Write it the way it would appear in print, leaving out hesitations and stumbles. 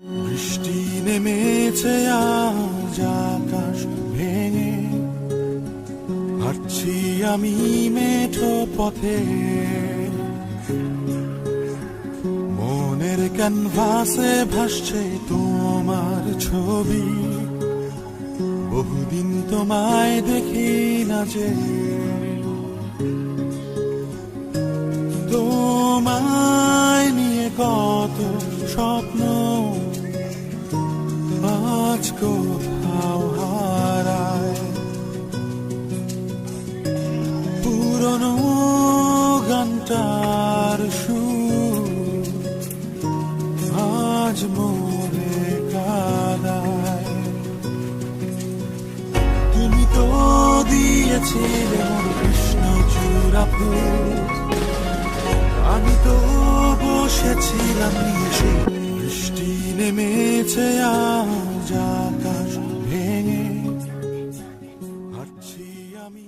বৃষ্টি নেমেছে আজ আকাশ ভেঙে, হাঁটছি আমি মেঠো পথে, মনের ক্যানভাসে ভাসছে তোমার ছবি, বহুদিন তোমায় দেখি না যে, তোমায় নিয়ে কত স্বপ্ন আজ কোথাও হারায়, পুরনো গানটার সুর আজ মোরে কাঁদায়। তুমি তো দিয়েছিলে মোর কৃষ্ণচূড়া ফুল, আমি তো বসেছিলাম নিয়ে সে। বৃষ্টি নেমেছে আজ আকাশ ভেঙে, হাঁটছি আমি।